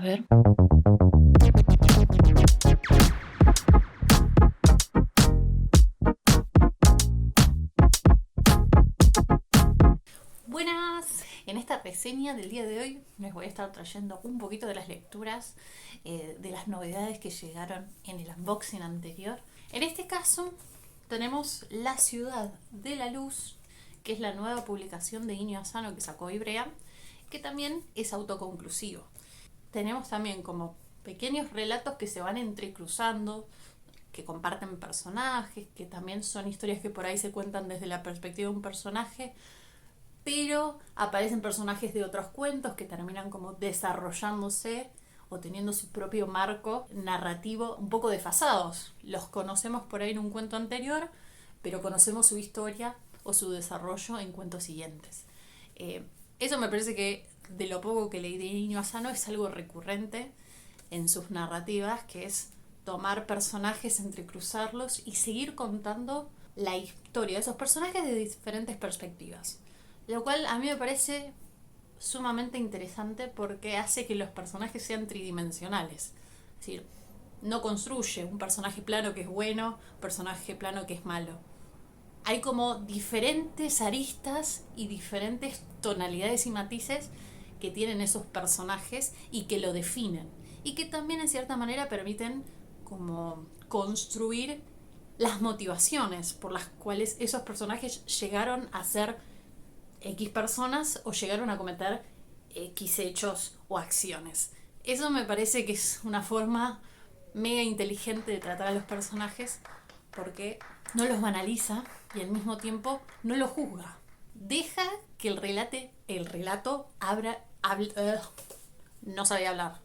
A ver. Buenas, en esta reseña del día de hoy les voy a estar trayendo un poquito de las lecturas de las novedades que llegaron en el unboxing anterior. En este caso tenemos La Ciudad de la Luz, que es la nueva publicación de Inio Asano que sacó Ivrea, que también es autoconclusivo. Tenemos también como pequeños relatos que se van entrecruzando, que comparten personajes, que también son historias que por ahí se cuentan desde la perspectiva de un personaje, pero aparecen personajes de otros cuentos que terminan como desarrollándose o teniendo su propio marco narrativo un poco desfasados. Los conocemos por ahí en un cuento anterior, pero conocemos su historia o su desarrollo en cuentos siguientes. Eso me parece que de lo poco que leí de Inio Asano es algo recurrente en sus narrativas, que es tomar personajes, entrecruzarlos y seguir contando la historia de esos personajes de diferentes perspectivas. Lo cual a mí me parece sumamente interesante porque hace que los personajes sean tridimensionales. Es decir, no construye un personaje plano que es bueno, un personaje plano que es malo. Hay como diferentes aristas y diferentes tonalidades y matices que tienen esos personajes y que lo definen. Y que también en cierta manera permiten como construir las motivaciones por las cuales esos personajes llegaron a ser X personas o llegaron a cometer X hechos o acciones. Eso me parece que es una forma mega inteligente de tratar a los personajes porque no los banaliza y al mismo tiempo no los juzga. Deja que el relato no sabía hablar.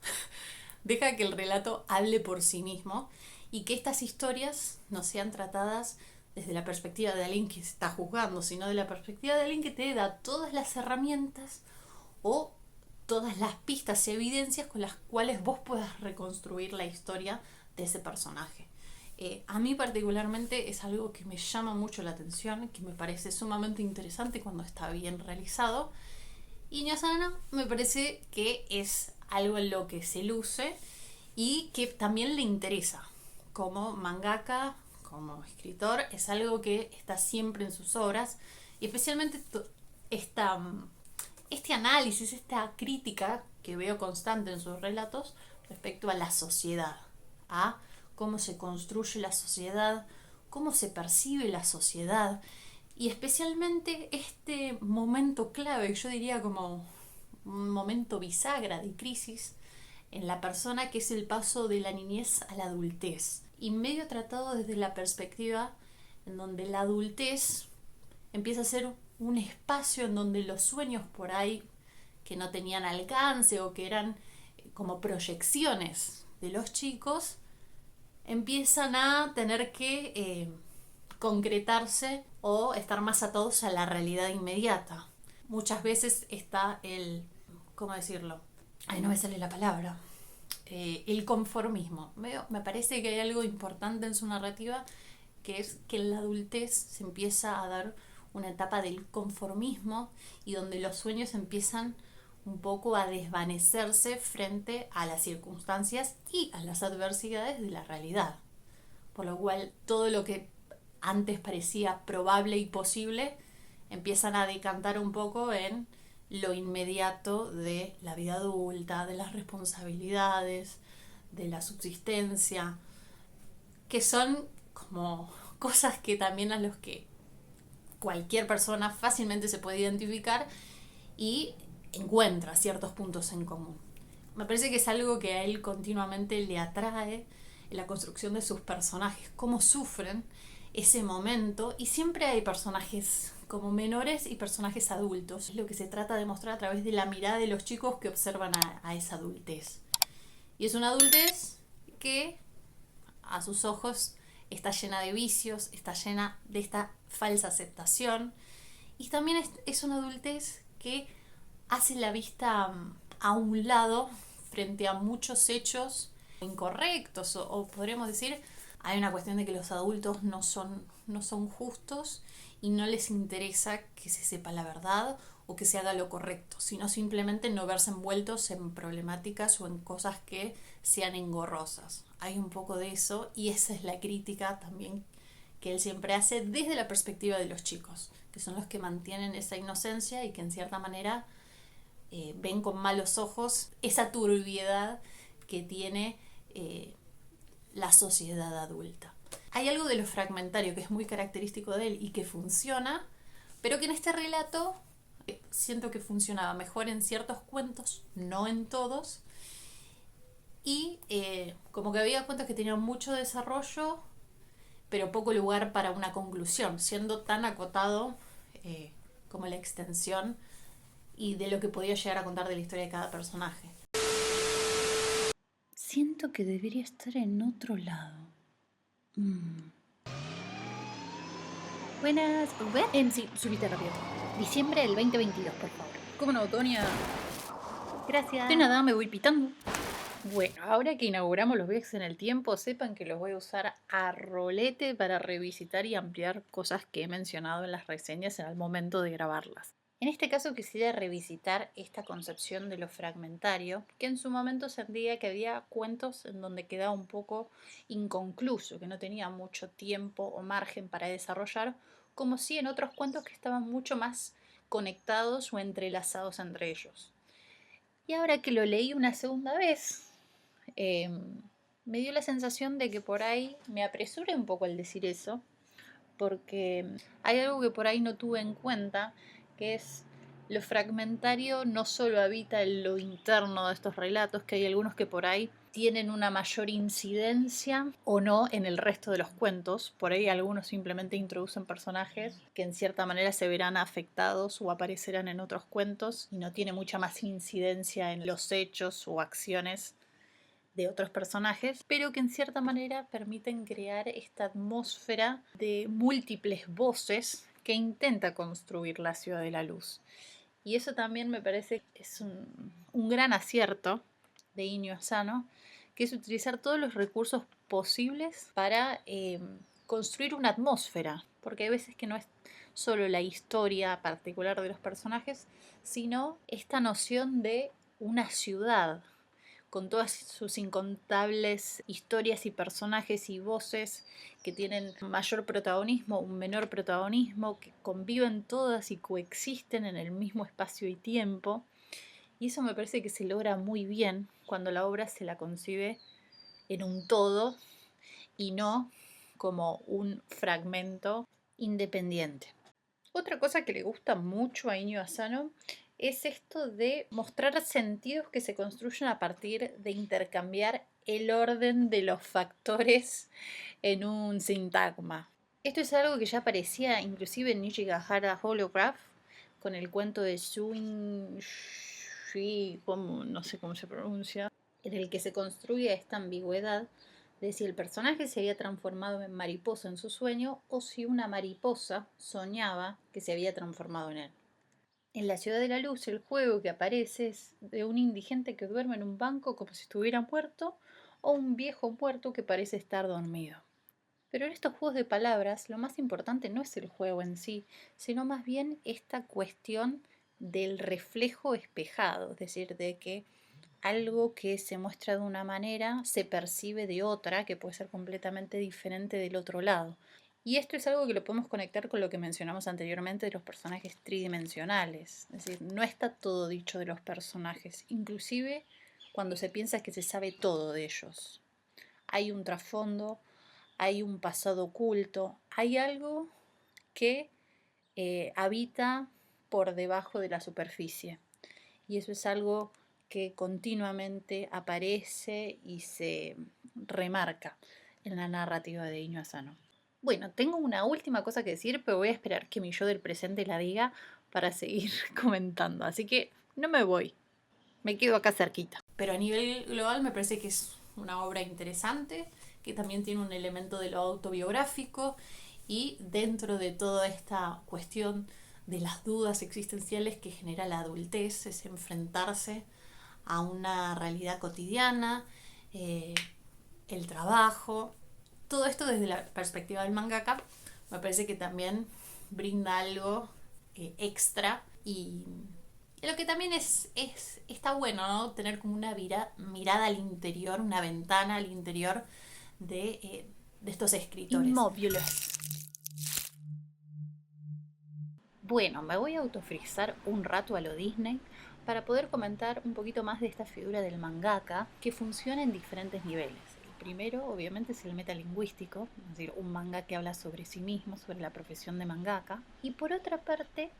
Deja que el relato hable por sí mismo y que estas historias no sean tratadas desde la perspectiva de alguien que se está juzgando, sino de la perspectiva de alguien que te da todas las herramientas o todas las pistas y evidencias con las cuales vos puedas reconstruir la historia de ese personaje. A mí particularmente es algo que me llama mucho la atención, que me parece sumamente interesante cuando está bien realizado. Y Inio Asano me parece que es algo en lo que se luce y que también le interesa como mangaka, como escritor. Es algo que está siempre en sus obras y especialmente este análisis, esta crítica que veo constante en sus relatos respecto a la sociedad, a cómo se construye la sociedad, cómo se percibe la sociedad y especialmente este momento clave, yo diría como un momento bisagra de crisis en la persona, que es el paso de la niñez a la adultez, y medio tratado desde la perspectiva en donde la adultez empieza a ser un espacio en donde los sueños por ahí que no tenían alcance o que eran como proyecciones de los chicos empiezan a tener que concretarse o estar más atados a la realidad inmediata. Muchas veces está ¿cómo decirlo? Ay, no me sale la palabra. El conformismo. Me parece que hay algo importante en su narrativa, que es que en la adultez se empieza a dar una etapa del conformismo y donde los sueños empiezan un poco a desvanecerse frente a las circunstancias y a las adversidades de la realidad. Por lo cual todo lo que antes parecía probable y posible empiezan a decantar un poco en lo inmediato de la vida adulta, de las responsabilidades, de la subsistencia, que son como cosas que también a los que cualquier persona fácilmente se puede identificar y encuentra ciertos puntos en común. Me parece que es algo que a él continuamente le atrae en la construcción de sus personajes, cómo sufren ese momento, y siempre hay personajes como menores y personajes adultos. Es lo que se trata de mostrar a través de la mirada de los chicos que observan a esa adultez. Y es una adultez que a sus ojos está llena de vicios, está llena de esta falsa aceptación, y también es una adultez que hace la vista a un lado frente a muchos hechos incorrectos o podríamos decir, hay una cuestión de que los adultos no son justos y no les interesa que se sepa la verdad o que se haga lo correcto, sino simplemente no verse envueltos en problemáticas o en cosas que sean engorrosas. Hay un poco de eso y esa es la crítica también que él siempre hace desde la perspectiva de los chicos, que son los que mantienen esa inocencia y que en cierta manera ven con malos ojos esa turbiedad que tiene la sociedad adulta. Hay algo de lo fragmentario que es muy característico de él y que funciona, pero que en este relato siento que funcionaba mejor en ciertos cuentos, no en todos, y como que había cuentos que tenían mucho desarrollo, pero poco lugar para una conclusión, siendo tan acotado como la extensión y de lo que podía llegar a contar de la historia de cada personaje. Siento que debería estar en otro lado. Buenas, ¿ves? Sí, subite rápido. Diciembre del 2022, por favor. ¿Cómo no, Tonia? Gracias. De nada, me voy pitando. Bueno, ahora que inauguramos los viajes en el tiempo, sepan que los voy a usar a rolete para revisitar y ampliar cosas que he mencionado en las reseñas en el momento de grabarlas. En este caso quisiera revisitar esta concepción de lo fragmentario, que en su momento sentía que había cuentos en donde quedaba un poco inconcluso, que no tenía mucho tiempo o margen para desarrollar, como si en otros cuentos que estaban mucho más conectados o entrelazados entre ellos. Y ahora que lo leí una segunda vez, me dio la sensación de que por ahí me apresuré un poco al decir eso, porque hay algo que por ahí no tuve en cuenta, que es lo fragmentario no solo habita en lo interno de estos relatos, que hay algunos que por ahí tienen una mayor incidencia o no en el resto de los cuentos. Por ahí algunos simplemente introducen personajes que en cierta manera se verán afectados o aparecerán en otros cuentos y no tiene mucha más incidencia en los hechos o acciones de otros personajes, pero que en cierta manera permiten crear esta atmósfera de múltiples voces que intenta construir la Ciudad de la Luz. Y eso también me parece que es un gran acierto de Inio Asano, que es utilizar todos los recursos posibles para construir una atmósfera, porque hay veces que no es solo la historia particular de los personajes, sino esta noción de una ciudad, con todas sus incontables historias y personajes y voces que tienen mayor protagonismo, un menor protagonismo, que conviven todas y coexisten en el mismo espacio y tiempo. Y eso me parece que se logra muy bien cuando la obra se la concibe en un todo y no como un fragmento independiente. Otra cosa que le gusta mucho a Inio Asano es esto de mostrar sentidos que se construyen a partir de intercambiar el orden de los factores en un sintagma. Esto es algo que ya aparecía inclusive en Nijigahara Holograph, con el cuento de Shuin Shui, no sé cómo se pronuncia, en el que se construye esta ambigüedad de si el personaje se había transformado en mariposa en su sueño o si una mariposa soñaba que se había transformado en él. En la Ciudad de la Luz, el juego que aparece es de un indigente que duerme en un banco como si estuviera muerto o un viejo muerto que parece estar dormido. Pero en estos juegos de palabras, lo más importante no es el juego en sí, sino más bien esta cuestión del reflejo espejado, es decir, de que algo que se muestra de una manera se percibe de otra, que puede ser completamente diferente del otro lado. Y esto es algo que lo podemos conectar con lo que mencionamos anteriormente de los personajes tridimensionales. Es decir, no está todo dicho de los personajes, inclusive cuando se piensa que se sabe todo de ellos. Hay un trasfondo, hay un pasado oculto, hay algo que habita por debajo de la superficie. Y eso es algo que continuamente aparece y se remarca en la narrativa de Inio Asano. Bueno, tengo una última cosa que decir, pero voy a esperar que mi yo del presente la diga para seguir comentando. Así que no me voy, me quedo acá cerquita. Pero a nivel global me parece que es una obra interesante, que también tiene un elemento de lo autobiográfico y dentro de toda esta cuestión de las dudas existenciales que genera la adultez, es enfrentarse a una realidad cotidiana, el trabajo, todo esto desde la perspectiva del mangaka, me parece que también brinda algo extra Y lo que también está bueno, ¿no? Tener como una mirada al interior, una ventana al interior de estos escritores. Inmóviles. Bueno, me voy a autofrizar un rato a lo Disney para poder comentar un poquito más de esta figura del mangaka que funciona en diferentes niveles. El primero, obviamente, es el metalingüístico, es decir, un manga que habla sobre sí mismo, sobre la profesión de mangaka. Y por otra parte,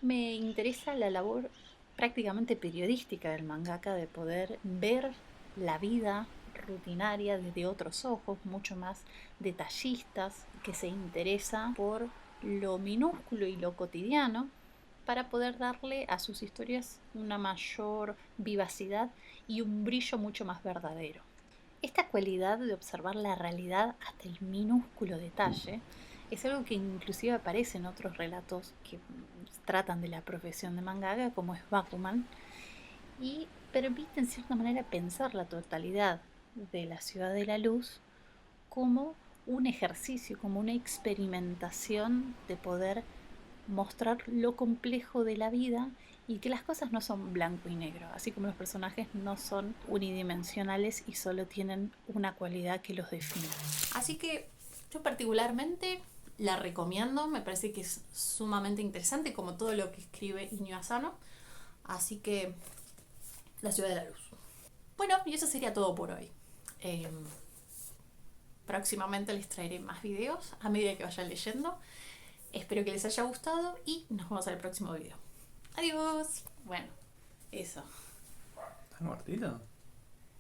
me interesa la labor prácticamente periodística del mangaka de poder ver la vida rutinaria desde otros ojos, mucho más detallistas, que se interesa por lo minúsculo y lo cotidiano para poder darle a sus historias una mayor vivacidad y un brillo mucho más verdadero. Esta cualidad de observar la realidad hasta el minúsculo detalle es algo que inclusive aparece en otros relatos que tratan de la profesión de mangaka, como es Bakuman, y permite en cierta manera pensar la totalidad de la Ciudad de la Luz como un ejercicio, como una experimentación de poder mostrar lo complejo de la vida y que las cosas no son blanco y negro, así como los personajes no son unidimensionales y solo tienen una cualidad que los define. Así que yo particularmente la recomiendo, me parece que es sumamente interesante como todo lo que escribe Iñigo Asano, así que La Ciudad de la Luz. Bueno, y eso sería todo por hoy. Próximamente les traeré más videos a medida que vayan leyendo. Espero que les haya gustado y nos vemos en el próximo video. Adiós. Bueno, eso. ¿Tan cortito?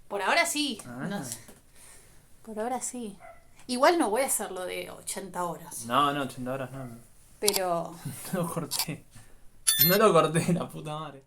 Por ahora sí. No sé. Por ahora sí. Igual no voy a hacerlo de 80 horas. No, 80 horas no. Pero... No lo corté. No lo corté, la puta madre.